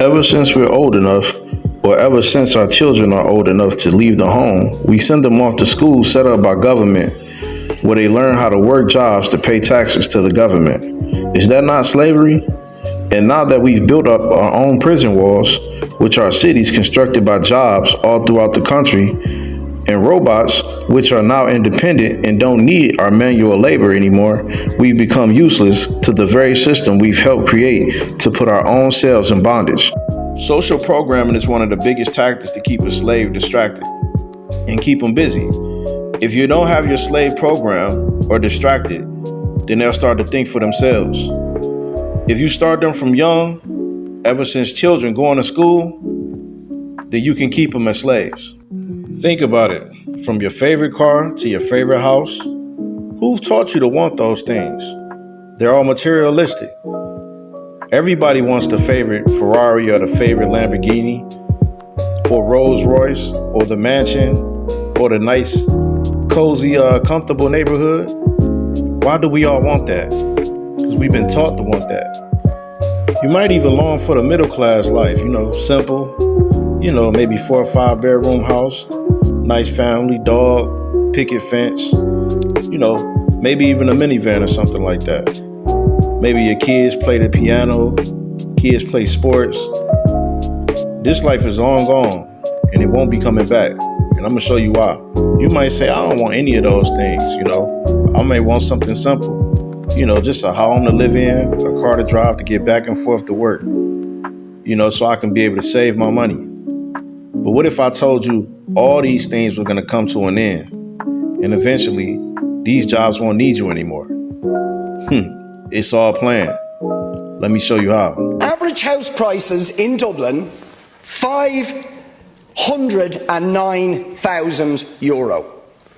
Ever since we're old enough, or ever since our children are old enough to leave the home, we send them off to school set up by government where they learn how to work jobs to pay taxes to the government. Is that not slavery? And now that we've built up our own prison walls, which are cities constructed by jobs all throughout the country, and robots, which are now independent and don't need our manual labor anymore, we've become useless to the very system we've helped create to put our own selves in bondage. Social programming is one of the biggest tactics to keep a slave distracted and keep them busy. If you don't have your slave programmed or distracted, then they'll start to think for themselves. If you start them from young, ever since children going to school, then you can keep them as slaves. Think about it. From your favorite car to your favorite house, who've taught you to want those things? They're all materialistic. Everybody wants the favorite Ferrari or the favorite Lamborghini or Rolls Royce or the mansion or the nice, cozy, comfortable neighborhood. Why do we all want that? Because we've been taught to want that. You might even long for the middle class life, simple, maybe 4 or 5 bedroom house, nice family, dog, picket fence, maybe even a minivan or something like that. Maybe your kids play the piano, kids play sports. This life is long gone and it won't be coming back. And I'm gonna show you why. You might say, I don't want any of those things, I may want something simple. Just a home to live in, a car to drive to get back and forth to work, so I can be able to save my money. But what if I told you all these things were gonna come to an end and eventually these jobs won't need you anymore? It's all planned. Let me show you how. Average house prices in Dublin, €509,000.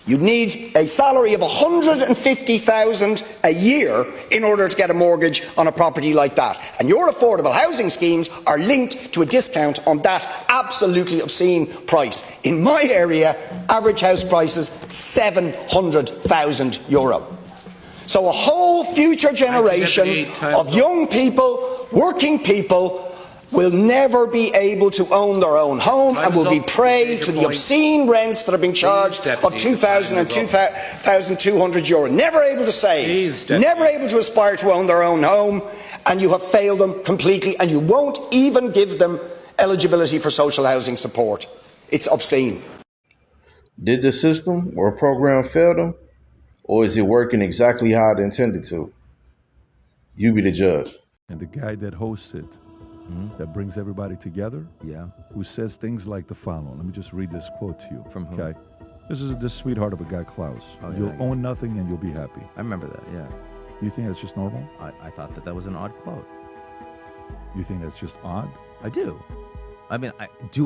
You'd need a salary of €150,000 a year in order to get a mortgage on a property like that. And your affordable housing schemes are linked to a discount on that absolutely obscene price. In my area, average house prices €700,000. So a whole future generation of young people, working people, will never be able to own their own home and will be prey to the obscene rents that are being charged of €2,000 and €2,200. Never able to save, never able to aspire to own their own home, and you have failed them completely, and you won't even give them eligibility for social housing support. It's obscene. Did the system or program fail them? Or is it working exactly how it intended to? You be the judge. And the guy that hosts it, that brings everybody together, who says things like the following. Let me just read this quote to you. From who? Okay. This is the sweetheart of a guy, Klaus. Oh, yeah, You'll own nothing and you'll be happy. I remember that, yeah. You think that's just normal? I thought that was an odd quote. You think that's just odd? I do. I mean,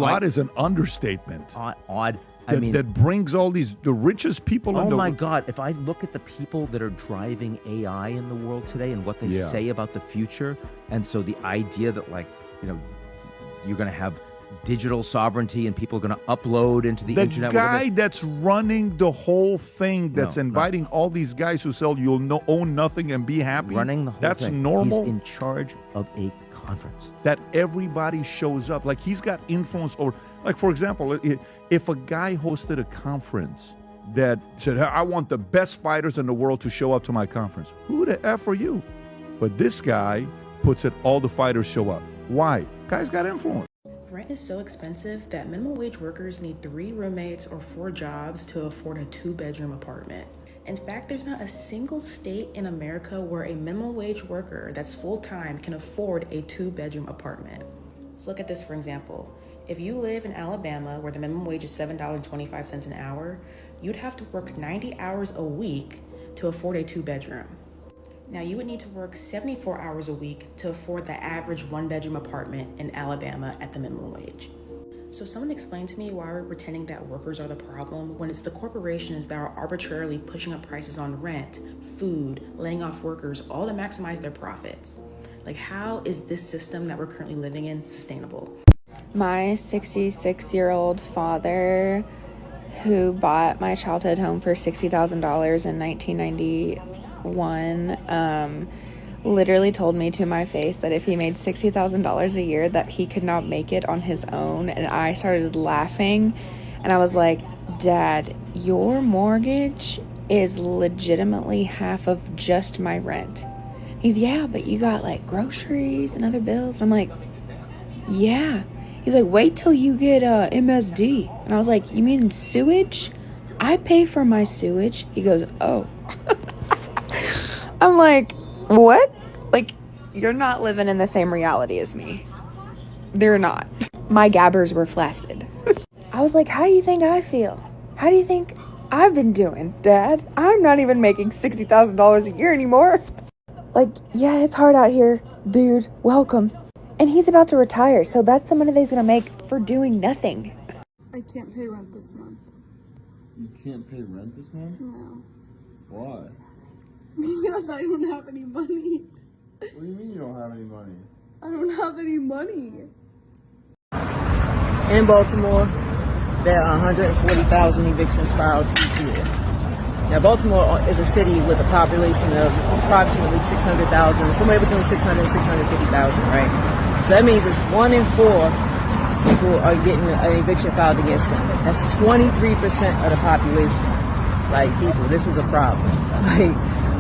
odd is an understatement. Odd. That brings all the richest people in the world. Oh my God, if I look at the people that are driving AI in the world today and what they say about the future, and so the idea that you're going to have digital sovereignty and people are going to upload into the internet. The guy that's running the whole thing, that's inviting all these guys who sell you'll own nothing and be happy. Running the whole that's thing. Normal. He's in charge of a conference. That everybody shows up. Like he's got influence over, like for example, if a guy hosted a conference that said, I want the best fighters in the world to show up to my conference, who the F are you? But this guy puts it, all the fighters show up. Why? Guy's got influence. Rent is so expensive that minimum wage workers need 3 roommates or 4 jobs to afford a 2-bedroom apartment. In fact, there's not a single state in America where a minimum wage worker that's full-time can afford a 2-bedroom apartment. So look at this for example. If you live in Alabama where the minimum wage is $7.25 an hour, you'd have to work 90 hours a week to afford a 2-bedroom. Now, you would need to work 74 hours a week to afford the average 1-bedroom apartment in Alabama at the minimum wage. So someone explain to me why we're pretending that workers are the problem when it's the corporations that are arbitrarily pushing up prices on rent, food, laying off workers, all to maximize their profits. Like, how is this system that we're currently living in sustainable? My 66-year-old father, who bought my childhood home for $60,000 in 1991, literally told me to my face that if he made $60,000 a year that he could not make it on his own. And I started laughing and I was like, Dad, your mortgage is legitimately half of just my rent. He's, yeah, but you got like groceries and other bills. And I'm like, yeah. He's like, wait till you get MSD. And I was like, you mean sewage? I pay for my sewage. He goes, oh. I'm like, what? Like, you're not living in the same reality as me. They're not. My gabbers were flaccid. I was like, how do you think I feel? How do you think I've been doing, Dad? I'm not even making $60,000 a year anymore. Like, yeah, it's hard out here, dude. Welcome. And he's about to retire, so that's the money that he's gonna make for doing nothing. I can't pay rent this month. You can't pay rent this month? No. Why? Because I don't have any money. What do you mean you don't have any money? I don't have any money. In Baltimore, there are 140,000 evictions filed each year. Now, Baltimore is a city with a population of approximately 600,000, somewhere between 600 and 650,000, right? So that means it's 1 in 4 people are getting an eviction filed against them. That's 23% of the population. Like, people, this is a problem.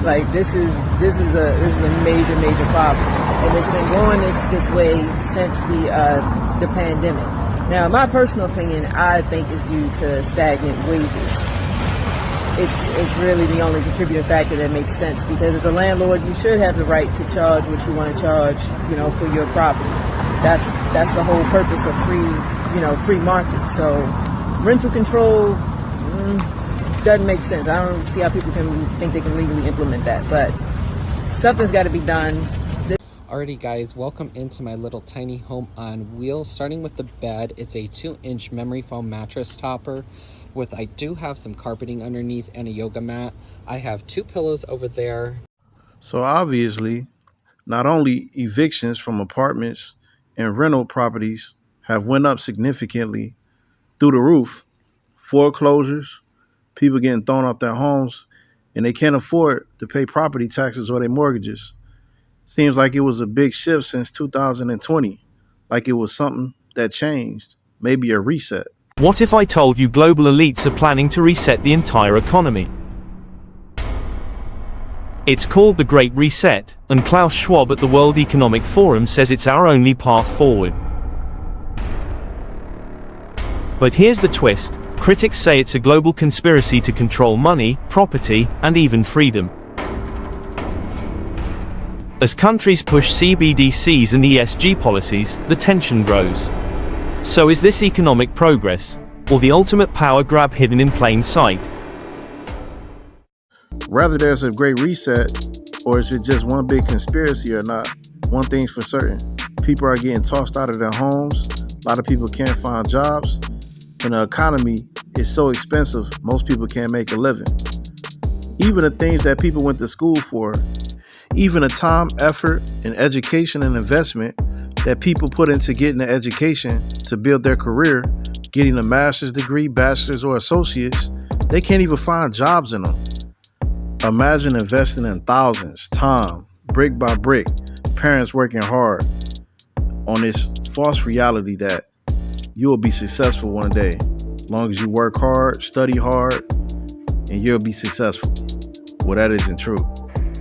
Like this is a major problem, and it's been going this way since the pandemic. Now, in my personal opinion, I think it's due to stagnant wages. It's really the only contributing factor that makes sense, because as a landlord, you should have the right to charge what you want to charge, for your property. That's the whole purpose of free market. So rental control doesn't make sense. I don't see how people can think they can legally implement that, but something's got to be done. Alrighty guys, welcome into my little tiny home on wheels. Starting with the bed, it's a 2-inch memory foam mattress topper with, I do have some carpeting underneath and a yoga mat. I have 2 pillows over there. So obviously, not only evictions from apartments and rental properties have went up significantly through the roof, foreclosures, people getting thrown out their homes, and they can't afford to pay property taxes or their mortgages. Seems like it was a big shift since 2020, like it was something that changed, maybe a reset. What if I told you global elites are planning to reset the entire economy? It's called the Great Reset, and Klaus Schwab at the World Economic Forum says it's our only path forward. But here's the twist. Critics say it's a global conspiracy to control money, property, and even freedom. As countries push CBDCs and ESG policies, the tension grows. So is this economic progress, or the ultimate power grab hidden in plain sight? Whether there's a great reset, or is it just one big conspiracy or not, one thing's for certain. People are getting tossed out of their homes, a lot of people can't find jobs, and the economy is so expensive, most people can't make a living. Even the things that people went to school for, even the time, effort, and education and investment that people put into getting an education to build their career, getting a master's degree, bachelor's, or associates, they can't even find jobs in them. Imagine investing in thousands, time, brick by brick, parents working hard on this false reality that you will be successful one day. As long as you work hard, study hard, and you'll be successful. Well, that isn't true.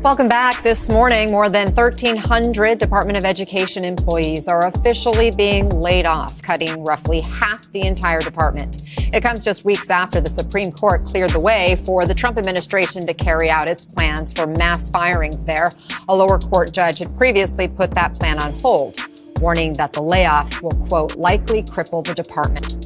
Welcome back. This morning, more than 1,300 Department of Education employees are officially being laid off, cutting roughly half the entire department. It comes just weeks after the Supreme Court cleared the way for the Trump administration to carry out its plans for mass firings there. A lower court judge had previously put that plan on hold, warning that the layoffs will, quote, likely cripple the department.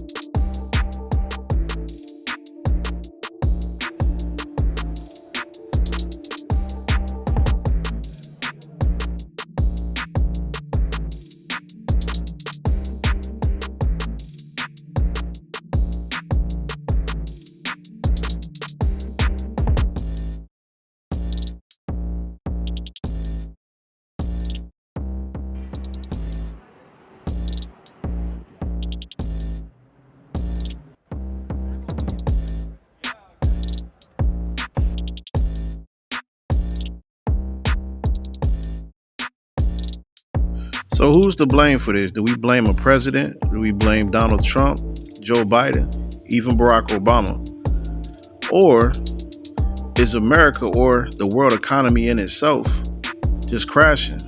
So who's to blame for this? Do we blame a president? Do we blame Donald Trump, Joe Biden, even Barack Obama? Or is America or the world economy in itself just crashing?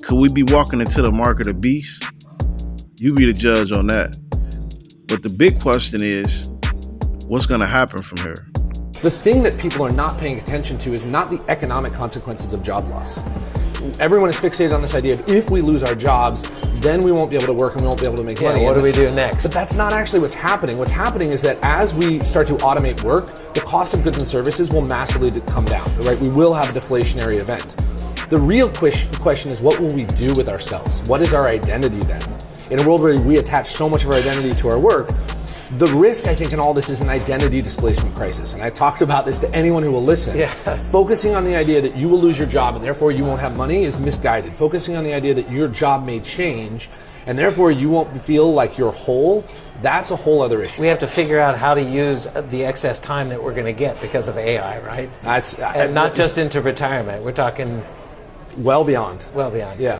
Could we be walking into the mark of the beast? You be the judge on that. But the big question is, what's going to happen from here? The thing that people are not paying attention to is not the economic consequences of job loss. Everyone is fixated on this idea of if we lose our jobs, then we won't be able to work and we won't be able to make money. What do we do next? But that's not actually what's happening. What's happening is that as we start to automate work, the cost of goods and services will massively come down, right? We will have a deflationary event. The real question is, what will we do with ourselves? What is our identity then? In a world where we attach so much of our identity to our work, the risk, I think, in all this is an identity displacement crisis. And I talked about this to anyone who will listen. Yeah. Focusing on the idea that you will lose your job and therefore you won't have money is misguided. Focusing on the idea that your job may change and therefore you won't feel like you're whole, that's a whole other issue. We have to figure out how to use the excess time that we're going to get because of AI, right? That's and not just into retirement. We're talking well beyond. Well beyond. Yeah.